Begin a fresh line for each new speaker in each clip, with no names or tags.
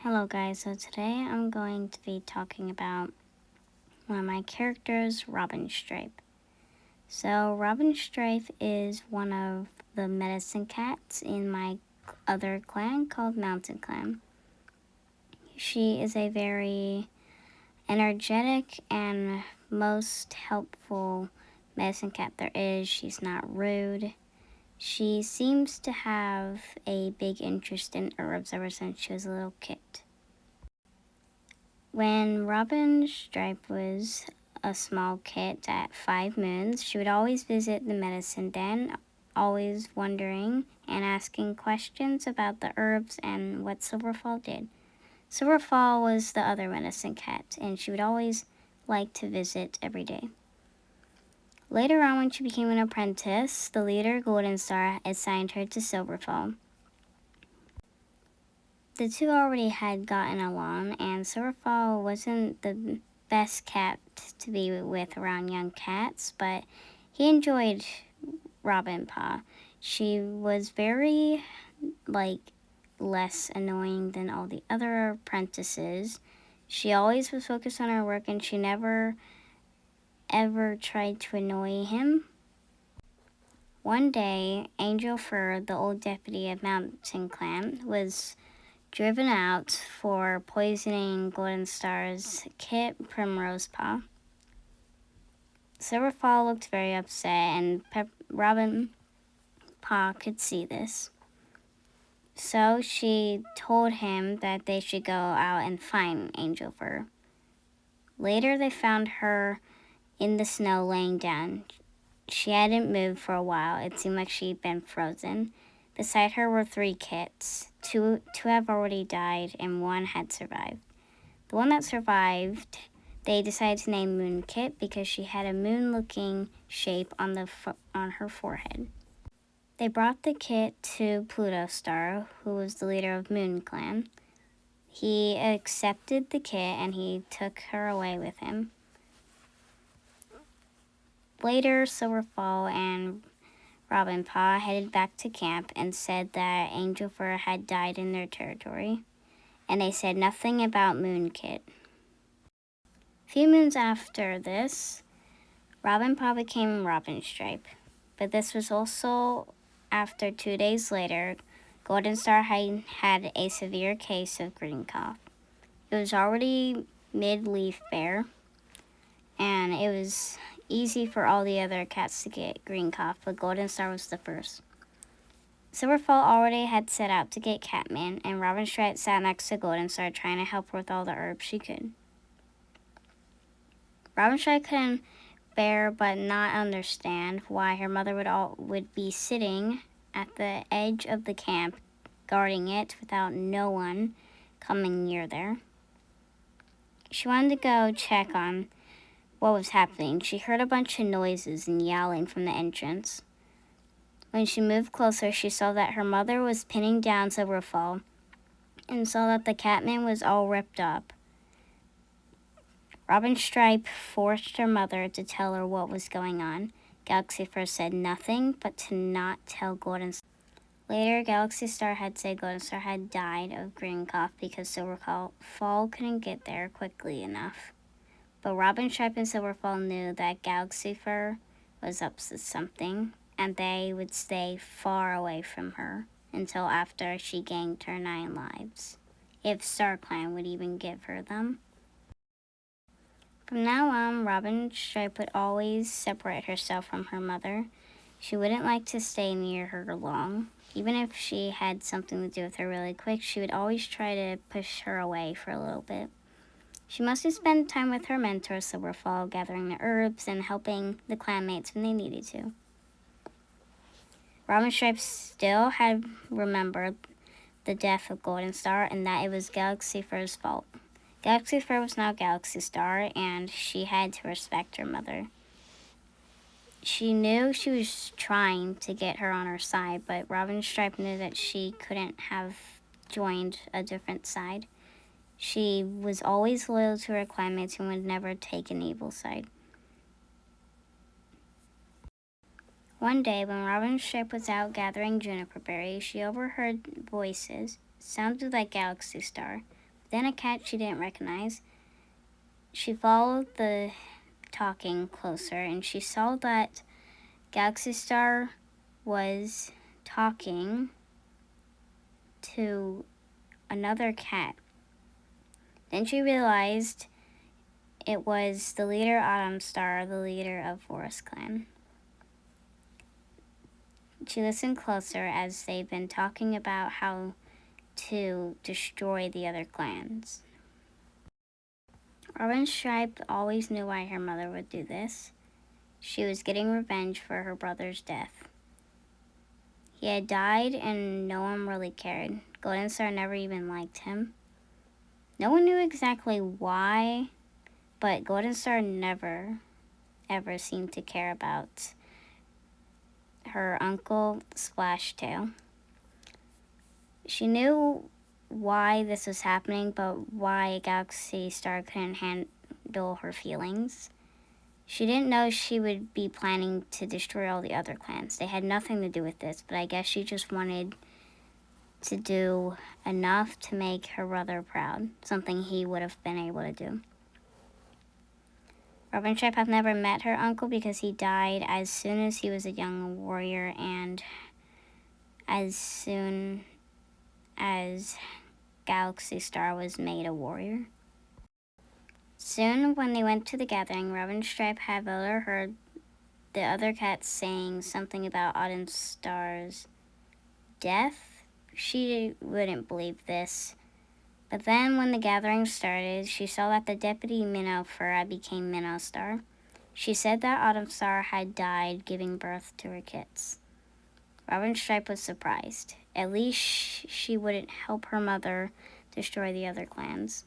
Hello guys, so today I'm going to be talking about one of my characters, RobinStipe. So RobinStipe is one of the medicine cats in my other clan called Mountain Clan. She is a very energetic and most helpful medicine cat there is. She's not rude. She seems to have a big interest in herbs ever since she was a little kid. When RobinStipe was a small kit at 5 moons, she would always visit the medicine den, always wondering and asking questions about the herbs and what Silverfall did. Silverfall was the other medicine cat, and she would always like to visit every day. Later on, when she became an apprentice, the leader, Golden Star, assigned her to Silverfall. The two already had gotten along, and Silverfall wasn't the best cat to be with around young cats, but he enjoyed Robin Pa. She was very, less annoying than all the other apprentices. She always was focused on her work, and she never, ever tried to annoy him. One day, Angel Fur, the old deputy of Mountain Clan, was driven out for poisoning Golden Star's kit, Primrose Paw. Silverfall looked very upset, and Robin Paw could see this. So she told him that they should go out and find Angel Fur. Later, they found her in the snow laying down. She hadn't moved for a while. It seemed like she'd been frozen. Beside her were 3 kits. Two have already died, and 1 had survived. The one that survived, they decided to name Moon Kit because she had a moon-looking shape on her forehead. They brought the kit to Pluto Star, who was the leader of Moon Clan. He accepted the kit, and he took her away with him. Later, Silverfall and Robin Pa headed back to camp and said that Angel Fur had died in their territory, and they said nothing about Moon Kit. A few moons after this, Robin Pa became RobinStipe, but this was also after 2 days later, Golden Star had a severe case of green cough. It was already mid-leaf bare, and it was easy for all the other cats to get green cough, but Golden Star was the first. Silverfall already had set out to get Catman, and RobinStipe sat next to Golden Star trying to help her with all the herbs she could. RobinStipe couldn't bear but not understand why her mother would be sitting at the edge of the camp, guarding it without no one coming near there. She wanted to go check on what was happening. She heard a bunch of noises and yowling from the entrance. When she moved closer, she saw that her mother was pinning down Silverfall and saw that the Catman was all ripped up. RobinStipe forced her mother to tell her what was going on. Galaxy first said nothing, but to not tell Golden Star. Later, Galaxy Star had said Golden Star had died of green cough because Silverfall couldn't get there quickly enough. But RobinStipe and Silverfall knew that Galaxy Fur was up to something, and they would stay far away from her until after she gained her 9 lives, if StarClan would even give her them. From now on, RobinStipe would always separate herself from her mother. She wouldn't like to stay near her long. Even if she had something to do with her really quick, she would always try to push her away for a little bit. She mostly spent time with her mentor, Silverfall, gathering the herbs and helping the clanmates when they needed to. RobinStipe still had remembered the death of Golden Star and that it was Galaxy Fur's fault. Galaxy Fur was now Galaxy Star, and she had to respect her mother. She knew she was trying to get her on her side, but RobinStipe knew that she couldn't have joined a different side. She was always loyal to her clanmates and would never take an evil side. One day, when RobinStipe was out gathering juniper berries, she overheard voices. Sounded like Galaxy Star, then a cat she didn't recognize. She followed the talking closer, and she saw that Galaxy Star was talking to another cat. Then she realized it was the leader, Autumn Star, the leader of Forest Clan. She listened closer as they've been talking about how to destroy the other clans. RobinStipe always knew why her mother would do this. She was getting revenge for her brother's death. He had died and no one really cared. Golden Star never even liked him. No one knew exactly why, but Golden Star never, ever seemed to care about her uncle Splashtail. She knew why this was happening, but why Galaxy Star couldn't handle her feelings. She didn't know she would be planning to destroy all the other clans. They had nothing to do with this, but I guess she just wanted to do enough to make her brother proud, something he would have been able to do. RobinStipe had never met her uncle because he died as soon as he was a young warrior and as soon as Galaxy Star was made a warrior. Soon, when they went to the gathering, RobinStipe had overheard the other cats saying something about Autumn Star's death. She wouldn't believe this. But then, when the gathering started, she saw that the deputy Minnow Fur became Minnow Star. She said that Autumn Star had died giving birth to her kits. RobinStipe was surprised. At least she wouldn't help her mother destroy the other clans.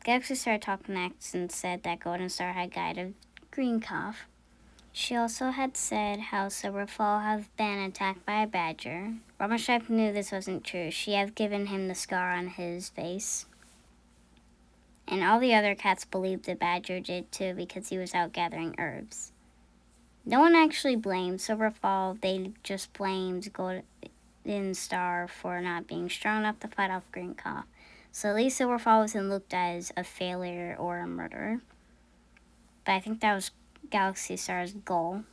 Galaxy Star talked next and said that Golden Star had died of green cough. She also had said how Silverfall had been attacked by a badger. RobinStipe knew this wasn't true. She had given him the scar on his face. And all the other cats believed the badger did too because he was out gathering herbs. No one actually blamed Silverfall. They just blamed Golden Star for not being strong enough to fight off green cough. So at least Silverfall wasn't looked as a failure or a murderer. But I think that was Galaxy Star's goal,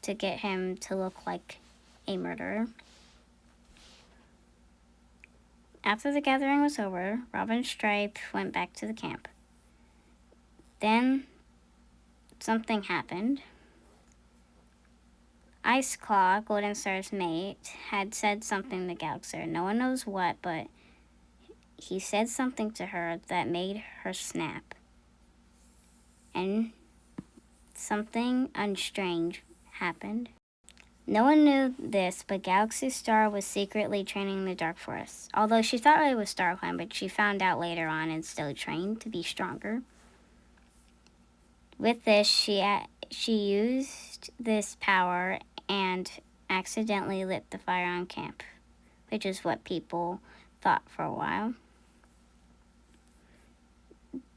to get him to look like a murderer. After the gathering was over, RobinStipe went back to the camp. Then something happened. Ice Claw, Golden Star's mate, had said something to Galaxy Star. No one knows what, but he said something to her that made her snap. And something unstrange happened. No one knew this, but Galaxy Star was secretly training the Dark Forest. Although she thought it was StarClan, but she found out later on and still trained to be stronger. With this, she used this power and accidentally lit the fire on camp, which is what people thought for a while.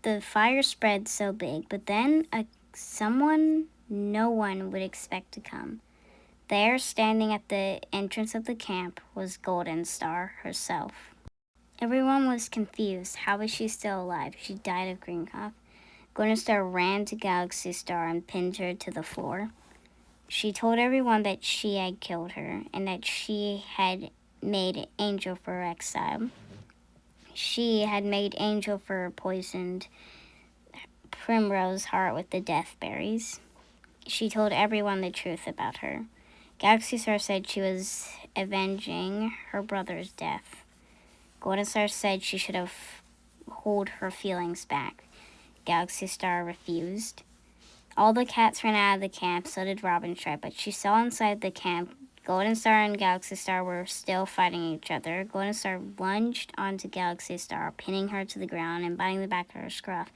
The fire spread so big, but then someone no one would expect to come. There, standing at the entrance of the camp, was Golden Star herself. Everyone was confused. How was she still alive? She died of green cough. Golden Star ran to Galaxy Star and pinned her to the floor. She told everyone that she had killed her and that she had made Angel Fur exile. She had made Angel Fur poisoned Primrose Heart with the death berries. She told everyone the truth about her. Galaxy Star said she was avenging her brother's death. Golden Star said she should have held her feelings back. Galaxy Star refused. All the cats ran out of the camp, so did RobinStipe, but she saw inside the camp Golden Star and Galaxy Star were still fighting each other. Golden Star lunged onto Galaxy Star, pinning her to the ground and biting the back of her scruff.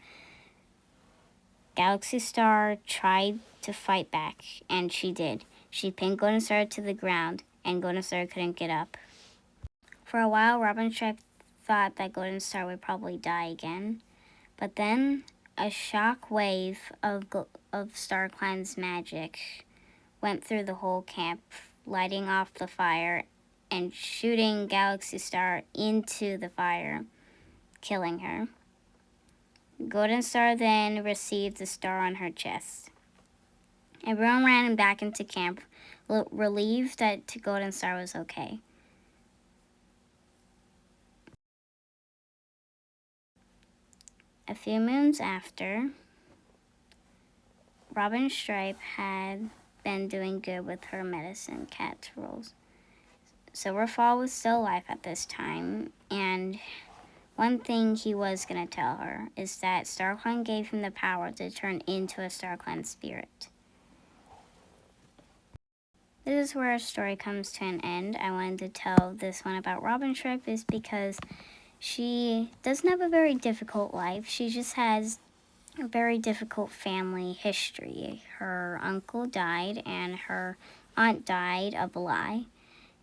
Galaxy Star tried to fight back, and she did. She pinned Golden Star to the ground, and Golden Star couldn't get up. For a while, RobinStipe thought that Golden Star would probably die again, but then a shock wave of StarClan's magic went through the whole camp, lighting off the fire and shooting Galaxy Star into the fire. killing her. Golden Star then received the star on her chest. Everyone ran back into camp, relieved that Golden Star was okay. A few moons after, RobinStipe had been doing good with her medicine cat rolls. Silverfall was still alive at this time, and one thing he was going to tell her is that StarClan gave him the power to turn into a StarClan spirit. This is where our story comes to an end. I wanted to tell this one about RobinStipe is because she doesn't have a very difficult life. She just has a very difficult family history. Her uncle died and her aunt died of a lie.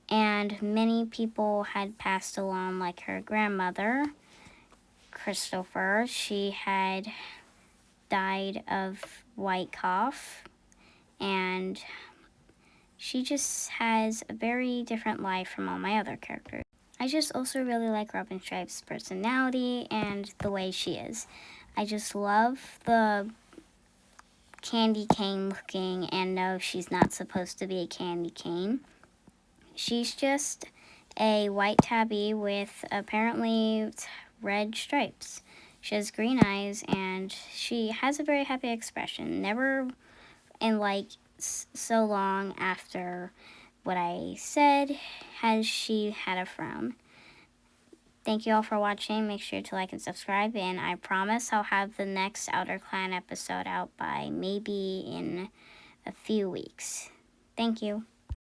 And many people had passed along, like her grandmother, Christopher. She had died of white cough, and she just has a very different life from all my other characters. I just also really like RobinStipe's personality and the way she is. I just love the candy cane looking, and no, she's not supposed to be a candy cane. She's just a white tabby with apparently red stripes. She has green eyes, and she has a very happy expression. Never in so long after what I said has she had a frown. Thank you all for watching. Make sure to like and subscribe, and I promise I'll have the next Outer Clan episode out by maybe in a few weeks. Thank you.